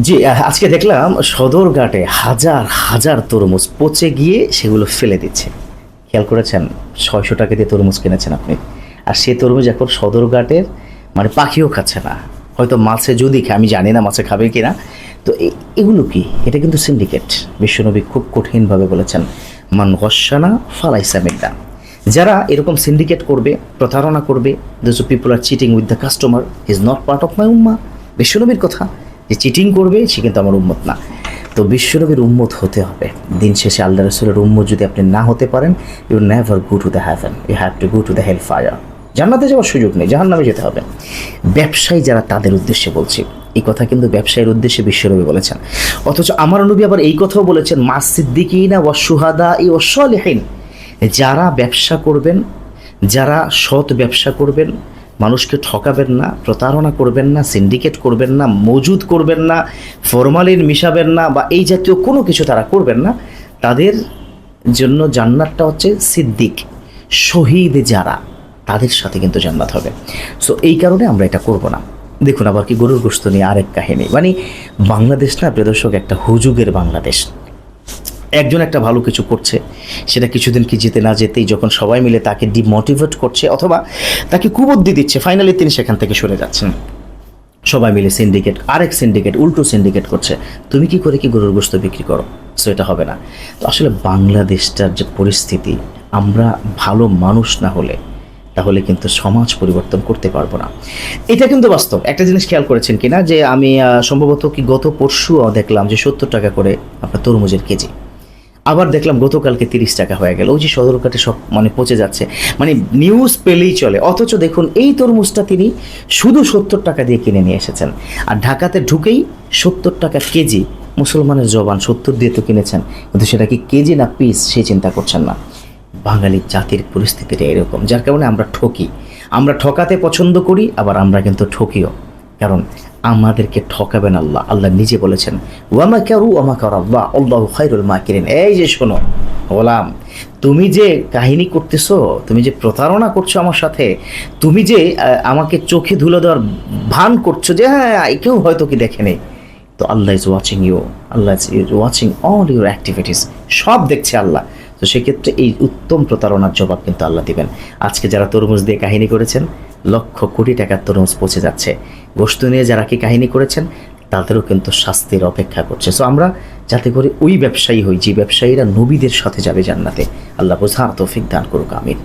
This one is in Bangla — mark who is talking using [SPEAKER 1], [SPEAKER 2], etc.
[SPEAKER 1] জি, আজকে দেখলাম সদরঘাটে হাজার হাজার তরমুজ পচে গিয়ে সেগুলো ফেলে দিচ্ছে। খেয়াল করেছেন? ৬০০ টাকা দিয়ে তরমুজ কিনেছেন আপনি, আর সে তরমুজ এখন সদরঘাটের মানে পাখিও খাচ্ছে না। হয়তো মাছে যদি খায়, আমি জানি না মাছে খাবে কি না। তো এগুলো কি? এটা কিন্তু সিন্ডিকেট। বিশ্বনবী খুব কঠিনভাবে বলেছেন, মান গস্বানা ফালাইসা মিন্না। যারা এরকম সিন্ডিকেট করবে, প্রতারণা করবে, those people are cheating with the customer is not part of my উম্মা। বিশ্বনবীর কথা, যে চিটিং করবে সে কিন্তু আমার উম্মত না। তো বিশ্বনবীর উম্মত হতে হবে। দিন শেষে আল্লাহ রসুলের উম্মত যদি আপনি না হতে পারেন, you never go to the heaven, you have to go to the hell fire. জান্নাতে যাওয়ার সুযোগ নেই, জাহান্নামে যেতে হবে। ব্যবসায়ী যারা, তাদের উদ্দেশ্যে বলছি এই কথা, কিন্তু ব্যবসায়ীর উদ্দেশ্যে বিশ্বনবী বলেছেন। অথচ আমার নবী আবার এই কথাও বলেছেন, মা সিদ্দিকিনা ওয়া শুহাদা ই ওয়া সালিহিন। যারা ব্যবসা করবেন, যারা সৎ ব্যবসা করবেন, মানুষকে ঠকাবেন না, প্রতারণা করবেন না, সিন্ডিকেট করবেন না, মজুদ করবেন না, ফরমালিন মিশাবেন না, বা এই জাতীয় কোনো কিছু তারা করবেন না, তাদের জন্য জান্নাতটা হচ্ছে সিদ্দিক, শহীদ যারা, তাদের সাথে কিন্তু জান্নাত হবে। সো এই কারণে আমরা এটা করব না। দেখুন আবার কি গরুর গোশত নিয়ে আরেক কাহিনী। মানে বাংলাদেশ না প্রিয় দর্শক, একটা হুজুগের বাংলাদেশ। একজন একটা ভালো কিছু করছে, সেটা কিছুদিন কি যেতে না যেতেই যখন সবাই মিলে তাকে ডিমোটিভেট করছে অথবা তাকে কুবুদ্ধি দিচ্ছে, ফাইনালি তিনি সেখান থেকে সরে যাচ্ছেন। সবাই মিলে সিন্ডিকেট, আরেক সিন্ডিকেট, উল্টো সিন্ডিকেট করছে, তুমি কি করে কি গরুর গোশত বিক্রি করো। সো এটা হবে না। তো আসলে বাংলাদেশটার যে পরিস্থিতি, আমরা ভালো মানুষ না হলে তাহলে কিন্তু সমাজ পরিবর্তন করতে পারবো না। এটা কিন্তু বাস্তব। একটা জিনিস খেয়াল করেছেন কিনা, যে আমি সম্ভবত কি গত পরশুও দেখলাম যে ৭০ টাকা করে আপনার তরমুজের কেজি। আবার দেখলাম গতকালকে 30 টাকা হয়ে গেল। ওই যে সদরঘাটে সব মানে পচে যাচ্ছে, মানে নিউজ পেলেই চলে। অথচ দেখুন এই তরমুজটা তিনি শুধু 70 টাকা দিয়ে কিনে নিয়ে এসেছেন, আর ঢাকাতে ঢুকেই 70 টাকা কেজি। মুসলমানের জবান 70 দিয়ে তো কিনেছেন, কিন্তু সেটা কি কেজি না পিস সে চিন্তা করছেন না। বাঙালি জাতির পরিস্থিতিটা এরকম, যার কারণে আমরা ঠকি। আমরা ঠকাতে পছন্দ করি, আবার আমরা কিন্তু ঠকিও। কারণ আমাদেরকে ঠকাবেন আল্লাহ। আল্লাহ নিজে বলেছেন, ওয়ামা কারু ওয়ামা কার আল্লাহ আল্লাহু খায়রুল মাকিরিন। এই যে শোনো গোলাম, তুমি যে কাহিনী করতেছো, তুমি যে প্রতারণা করছো আমার সাথে, তুমি যে আমাকে চোখে ধুলো দেওয়ার ভান করছো যে হ্যাঁ কেউ হয়তো কি দেখেনি, তো Allah is watching you, Allah is watching all your activities. সব দেখছে আল্লাহ। তো সেক্ষেত্রে এই উত্তম প্রতারণার জবাব কিন্তু আল্লাহ দিবেন। আজকে যারা তরমুজ দিয়ে কাহিনী করেছেন, লক্ষ কোটি টাকার তরমুজ পচে যাচ্ছে। গোশত নিয়ে যারা কি কাহিনী করেছেন, তাদেরও কিন্তু শাস্তির অপেক্ষা করছে। সো আমরা যাতে করে ওই ব্যবসায়ী হই, যে ব্যবসায়ীরা নবীদের সাথে যাবে জান্নাতে। আল্লাহ বোঝার তৌফিক দান করুক, আমিন।